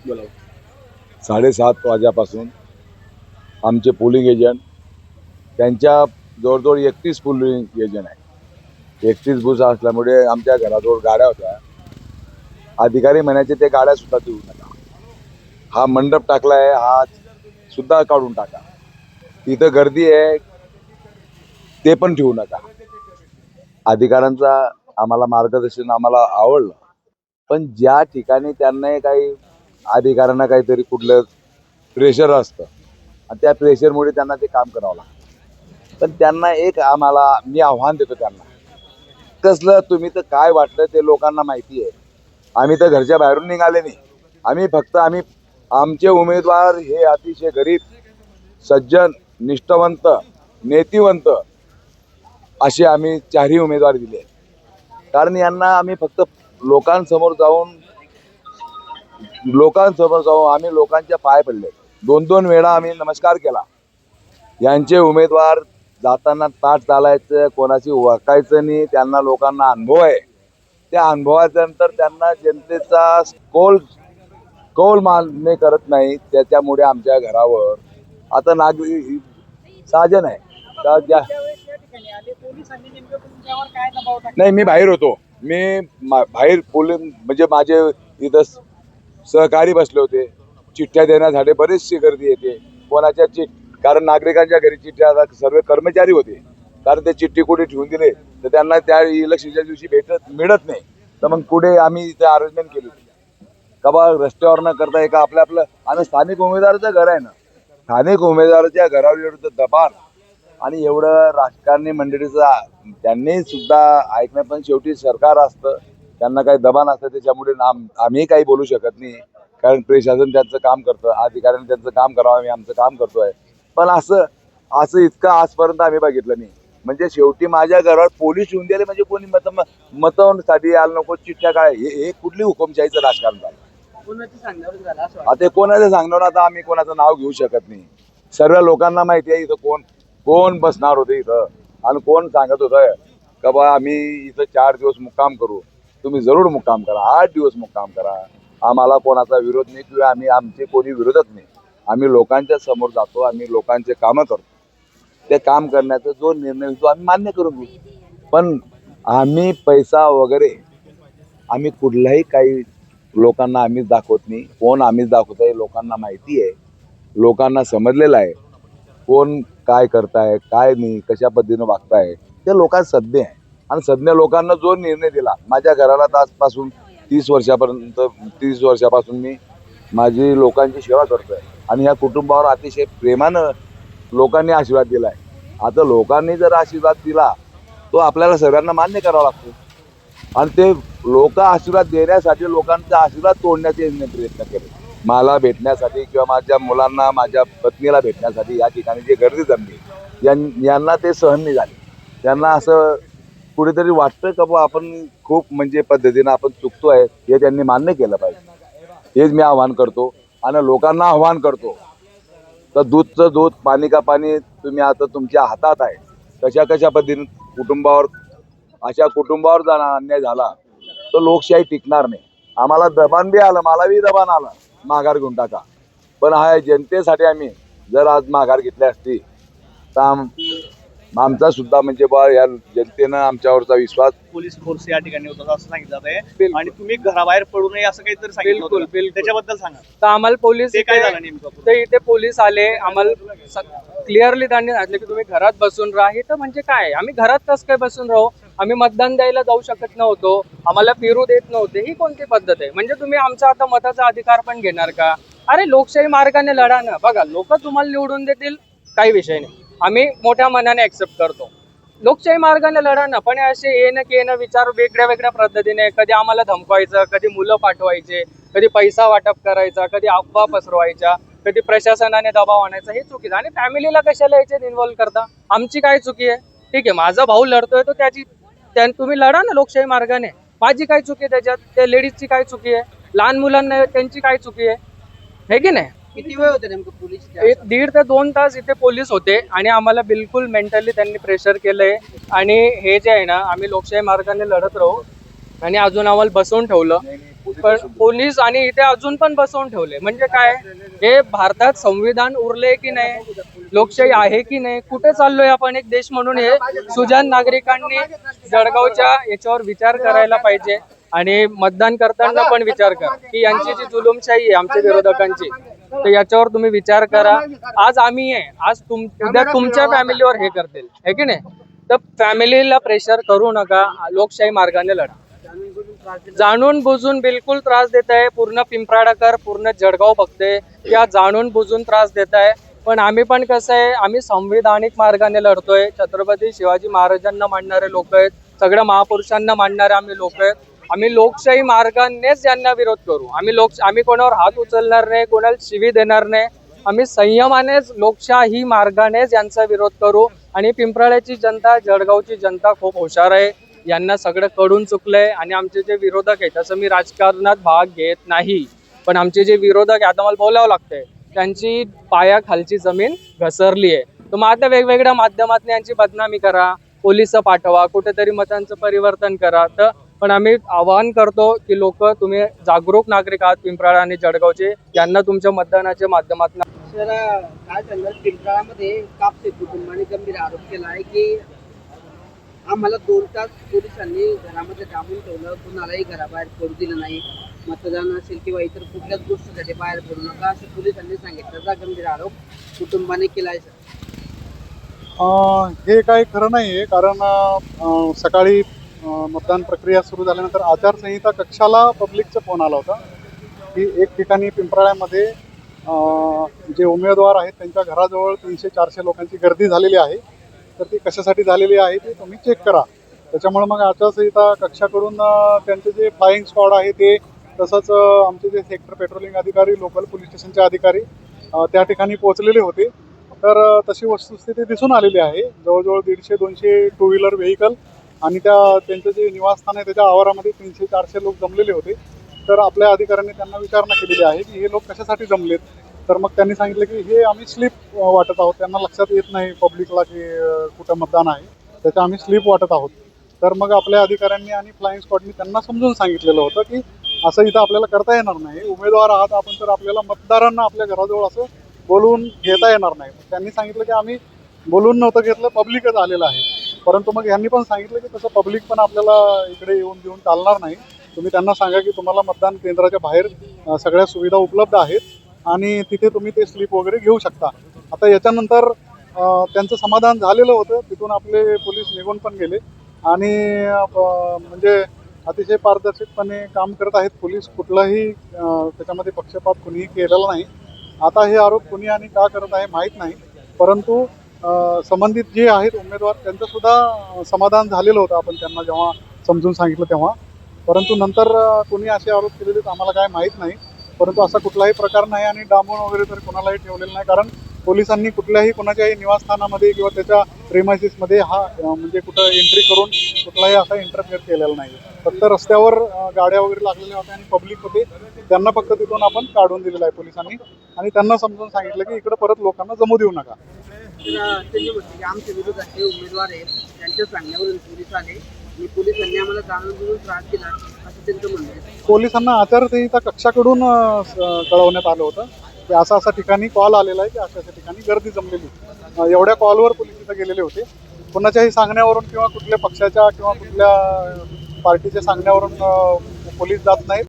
बोला. 7:30 वाजल्यापासून आमचे पोलिंग एजंट त्यांच्या जवळजवळ 31 पोलिंग एजंट आहे. 31 बूथ असल्यामुळे आमच्या घराजवळ गाड्या होत्या. अधिकारी म्हणायचे ते गाड्या सुद्धा देऊ नका. हा मंडप टाकलाय हा सुद्धा काढून टाका. तिथं गर्दी आहे ते पण ठेवू नका. अधिकाऱ्यांचा आम्हाला मार्गदर्शन आम्हाला आवडलं, पण ज्या ठिकाणी त्यांना काही अधिकाऱ्यांना काहीतरी कुठलं प्रेशर असतं आणि त्या प्रेशरमुळे त्यांना ते काम करावं लागतं. पण त्यांना एक आम्हाला मी आव्हान देतो त्यांना, कसलं तुम्ही तर काय वाटलं ते लोकांना माहिती आहे. आम्ही तर घरच्या बाहेरून निघाले नाही. आम्ही आमचे उमेदवार हे अतिशय गरीब, सज्जन, निष्ठावंत, नीतिवंत असे आम्ही चारही उमेदवार दिले. कारण यांना आम्ही फक्त लोकांसमोर जाऊन आम्ही लोकांच्या पाय पडले. 2-2 वेळा आम्ही नमस्कार केला. यांचे उमेदवार जाताना ताट चालायचं, कोणाची ओळखायचं नाही. त्यांना लोकांना अनुभव आहे. त्या अनुभवाच्या नंतर त्यांना जनतेचा कौल मान्य करत नाही. त्याच्यामुळे आमच्या घरावर आता नागरिक साजन आहे का नाही. मी बाहेर होतो. मी बाहेर पोलिंग म्हणजे माझे इथं सहकारी बसले होते. चिठ्ठ्या देण्यासाठी बरीचशी गर्दी येते. कोणाच्या कारण नागरिकांच्या घरी चिठ्ठ्या आता सर्व कर्मचारी होते. कारण ते चिठ्ठी कुठे ठेवून दिले तर त्यांना त्या इलेक्शनच्या दिवशी मिळत नाही. तर मग पुढे आम्ही इथे अरेंजमेंट केली होती का बा रस्त्यावर न करता एका आपलं आणि स्थानिक उमेदवाराचं घर आहे ना, स्थानिक उमेदवाराच्या घरावर एवढं दबाण आणि एवढं राजकारणी मंडळीचं त्यांनी सुद्धा ऐकणं. पण शेवटी सरकार असतं, त्यांना काही दबाण असतं. त्याच्यामुळे आम्ही काही बोलू शकत नाही. कारण प्रशासन त्यांचं काम करतं, अधिकाऱ्यांनी त्यांचं काम करावं, आम्ही आमचं काम करतोय. पण असं इतकं आजपर्यंत आम्ही बघितलं नाही. म्हणजे शेवटी माझ्या घरावर पोलीस येऊन गेले म्हणजे कोणी मतसाठी आलं नको, चिठ्ठ्या काय, हे कुठली हुकुमशाहीचं राजकारण झालं. आता कोणाचं सांगणार, आता आम्ही कोणाचं नाव घेऊ शकत नाही. सर्व लोकांना माहिती आहे इथं कोण बसणार होते इथं आणि कोण सांगत होतं का बा आम्ही इथं 4 दिवस मुक्काम करू. तुम्ही जरूर मुक्काम करा, 8 दिवस मुक्काम करा. आम्हाला कोणाचा विरोध नाही किंवा आमचे कोणी विरोधच नाही. आम्ही लोकांच्या समोर जातो, आम्ही लोकांचे कामं करतो. ते काम करण्याचा जो निर्णय होतो आम्ही मान्य करून घेऊ. पण आम्ही पैसा वगैरे आम्ही कुठलाही काही लोकांना आम्हीच दाखवत नाही. कोण आम्हीच दाखवत आहे लोकांना माहिती आहे, लोकांना समजलेलं आहे. कोण काय करताय काय नाही, कशा पद्धतीनं वागताय ते लोकांना सज्ञ आहे. आणि सज्ञ लोकांना जो निर्णय दिला, माझ्या घराला आजपासून 30 वर्षापासून मी माझी लोकांची सेवा करतोय आणि या कुटुंबावर अतिशय प्रेमानं लोकांनी आशीर्वाद दिलाय. आता लोकांनी जर आशीर्वाद दिला तो आपल्याला सगळ्यांना मान्य करावा लागतो. आणि ते लोक आशीर्वाद देण्यासाठी लोकांचा आशीर्वाद तोडण्याचे प्रयत्न केले. मला भेटण्यासाठी किंवा माझ्या मुलांना माझ्या पत्नीला भेटण्यासाठी या ठिकाणी जे गर्दी जमली यांना ते सहन नाही झाले. त्यांना असं कुठेतरी वाटतं का बा आपण खूप म्हणजे पद्धतीनं आपण चुकतोय, हे त्यांनी मान्य केलं पाहिजे. हेच मी आव्हान करतो आणि लोकांना आव्हान करतो. तर दूधचं दूध पाणी का पाणी तुम्ही आता तुमच्या हातात आहे. कशा पद्धतीने अशा कुटुंबावर जर अन्याय झाला तर लोकशाही टिकणार नाही. आम्हाला दबाण बी आलं, मला बी दबाण आलं माघार घेऊन टाका. पण हा जनतेसाठी आम्ही जर आज माघार घेतली असती तर आमचा सुद्धा म्हणजे बा या जनतेनं आमच्यावरचा विश्वास. पोलीस फोर्स या ठिकाणी होता असं सांगितलं आहे आणि तुम्ही घराबाहेर पडू नये असं काहीतरी सांगितलं होतं. बिलकुल. त्याच्याबद्दल सांगा. तर आम्हाला पोलीस ते काय झालं नेमकं? ते इथे पोलीस आले, आम्हाला क्लिअरली त्यांनी सांगितलं की तुम्ही घरात बसून राहा. हे तर म्हणजे काय, आम्ही घरात कसं काय बसून राहू? आम्ही मतदान द्यायला जाऊ शकत नव्हतो, आम्हाला फिरू देत नव्हते. ही कोणती पद्धत आहे? म्हणजे तुम्ही आमचा आता मताचा अधिकार पण घेणार का? अरे लोकशाही मार्गाने लढा ना. बघा, लोक तुम्हाला निवडून देतील, काही विषय नाही, आम्ही मोठ्या मनाने ऍक्सेप्ट करतो. लोकशाही मार्गाने लढा ना. पण असे येणं विचार वेगळ्या पद्धतीने, कधी आम्हाला धमकवायचं, कधी मुलं पाठवायचे, कधी पैसा वाटप करायचा, कधी अफवा पसरवायच्या, कधी प्रशासनाने दबाव आणायचा, हे चुकीचं. आणि फॅमिलीला कशाला याच्यात इन्व्हॉल्व्ह करता? आमची काय चुकी आहे? ठीक आहे, माझा भाऊ लढतोय तो तुम्ही लढा ना लोकशाही मार्गाने. माझी काय चुकी आहे त्याच्यात? त्या लेडीजची काय चुकी आहे? लहान मुलांना त्यांची काय चुकी आहे? हे की नाही? किती वेळ होते नेमकं पोलीस? 1.5 ते 2 तास इथे पोलीस होते आणि आम्हाला बिलकुल मेंटली त्यांनी प्रेशर केलंय. आणि हे जे आहे ना, आम्ही लोकशाही मार्गाने लढत राहू. आणि अजून आम्हाला बसवून ठेवलं. पण पोलीस आणि इथे अजून पण बसवून ठेवले. म्हणजे काय, हे भारतात संविधान उरले की नाही, लोकशाही आहे की नाही, कुठे चाललोय आपण एक देश म्हणून? हे सुजाण नागरिकांनी जळगावच्या याच्यावर विचार करायला पाहिजे आणि मतदान करताना पण विचार करा की यांची जी जुलुमशाही आहे आमच्या विरोधकांची, तर याच्यावर तुम्ही विचार करा. आज आम्ही आहे, आज उद्या तुमच्या फॅमिलीवर हे करतील, है की नाही? तर फॅमिलीला प्रेशर करू नका, लोकशाही मार्गाने लढा. जाणून बुजून बिलकुल त्रास देत आहे. पूर्ण पिंपराडकर, पूर्ण जळगाव बघते त्या जाणून बुजून त्रास देत आहे. पण आम्ही पण कसं आहे, आम्ही संविधानिक मार्गाने लढतोय. छत्रपती शिवाजी महाराजांना मानणारे लोक आहेत, सगळ्या महापुरुषांना मानणारे आम्ही लोक आहेत. आम्ही लोकशाही मार्गानेच यांना विरोध करू. आम्ही कोणावर हात उचलणार नाही, कोणाला शिवी देणार नाही. आम्ही संयमानेच लोकशाही मार्गानेच यांचा विरोध करू. आणि पिंपराळ्याची जनता, जळगावची जनता खूप हुशार आहे. यांना सगळं कळून चुकलंय. आणि आमचे जे विरोधक आहेत, तसं मी राजकारणात भाग घेत नाही, पण आमचे जे विरोधक आहे, आता मला बोलावं लागतंय, त्यांची पायाखालची जमीन घसरली आहे. तर मग आता वेगवेगळ्या माध्यमातून यांची बदनामी करा, पोलिस पाठवा, कुठेतरी मतांचं परिवर्तन करा. तर पण आम्ही आवाहन करतो की लोक, तुम्ही जागरूक नागरिक आहात पिंपराळा आणि जळगावचे, यांना तुमच्या मतदानाच्या माध्यमातून. सर, काय सांगाल, पिंपराळामध्ये कापसे कुटुंबाने गंभीर आरोप केला आहे की आम्हाला 2 तास पोलिसांनी घरामध्ये डांबून ठेवलं, कुणालाही घराबाहेर पडू दिलं नाही, मतदान असेल किंवा इतर कुठल्याच गोष्टीसाठी बाहेर पडू नका असं पोलिसांनी सांगितलं. त्याचा गंभीर आरोप कुटुंबाने केला आहे. सर, हे काही खरं नाही आहे, कारण सकाळी मतदान प्रक्रिया सुरू झाल्यानंतर आचारसंहिता कक्षाला पब्लिकचा फोन आला होता की एक ठिकाणी पिंपराळ्यामध्ये जे उमेदवार आहेत त्यांच्या घराजवळ 300-400 लोकांची गर्दी झालेली आहे, तर ती कशासाठी झालेली आहे ते तुम्ही चेक करा. त्याच्यामुळे मग आचारसंहिता कक्षाकडून त्यांचे जे फ्लाईंग स्क्वॉड आहे ते, तसंच आमचे जे सेक्टर पेट्रोलिंग अधिकारी, लोकल पोलीस स्टेशनचे अधिकारी त्या ठिकाणी पोहोचलेले होते. तर तशी वस्तुस्थिती दिसून आलेली आहे. जवळजवळ 150-200 टू व्हीलर व्हेकल आणि त्यांचं जे निवासस्थान आहे त्याच्या आवारामध्ये 300-400 लोक जमलेले होते. तर आपल्या अधिकाऱ्यांनी त्यांना विचारणा केलेली आहे की हे लोक कशासाठी जमलेत. तर मग त्यांनी सांगितलं की हे आम्ही स्लिप वाटत आहोत, त्यांना लक्षात येत नाही पब्लिकला की कुठं मतदान आहे, त्याचं आम्ही स्लिप वाटत आहोत. तर मग आपल्या अधिकाऱ्यांनी आणि फ्लाईंग स्क्वॉडनी त्यांना समजून सांगितलेलं होतं की असं इथं आपल्याला करता येणार नाही, उमेदवार आहात आपण, तर आपल्याला मतदारांना आपल्या घराजवळ असं बोलवून घेता येणार नाही. त्यांनी सांगितलं की आम्ही बोलून नव्हतं घेतलं, पब्लिकच आलेलं आहे. परंतु मग यांनी पण सांगितलं की तसं पब्लिक पण आपल्याला इकडे येऊन देऊन चालणार नाही. तुम्ही त्यांना सांगा की तुम्हाला मतदान केंद्राच्या बाहेर सगळ्या सुविधा उपलब्ध आहेत आणि तिथे तुम्ही ते स्लिप वगैरे घेऊ शकता. आता याच्यानंतर त्यांचं समाधान झालेलं होतं. तिथून आपले पोलीस निघून पण गेले आणि म्हणजे अतिशय पारदर्शकपणे काम करत आहेत पोलीस. कुठलाही त्याच्यामध्ये पक्षपात कुणीही केलेला नाही. आता हे आरोप कुणी आणि का करत आहे माहीत नाही, परंतु संबंधित जे आहेत उमेदवार त्यांचंसुद्धा समाधान झालेलं होतं आपण त्यांना जेव्हा समजून सांगितलं तेव्हा. परंतु नंतर कुणी असे आरोप केलेले आम्हाला काय माहीत नाही. परंतु असा कुठलाही प्रकार नाही आणि डांबून वगैरे तर कोणालाही ठेवलेलं नाही, कारण पोलिसांनी कुठल्याही कोणाच्याही निवासस्थानामध्ये किंवा त्याच्या प्रेमायसिसमध्ये म्हणजे कुठं एंट्री करून कुठलाही असा इंटरफेअर केलेला नाही. फक्त रस्त्यावर गाड्या वगैरे लागलेल्या होत्या आणि पब्लिक होते, त्यांना फक्त तिथून आपण काढून दिलेलं आहे पोलिसांनी आणि त्यांना समजून सांगितलं की इकडं परत लोकांना जमू देऊ नका. त्यांनी म्हटलं की आमच्या विरोधात जे उमेदवार आहेत त्यांच्या सांगण्यावरून पोलीस आले आणि पोलिसांनी आम्हाला जाणून बुजून त्रास दिला असं त्यांचं म्हणणं आहे. पोलिसांना आचारसंहिता कक्षाकडून कळवण्यात आलं होतं की असा ठिकाणी कॉल आलेला आहे की अशा ठिकाणी गर्दी जमलेली. एवढ्या कॉलवर पोलीस तिथं गेलेले होते. कोणाच्याही सांगण्यावरून किंवा कुठल्या पक्षाच्या किंवा कुठल्या पार्टीच्या सांगण्यावरून पोलीस जात नाहीत.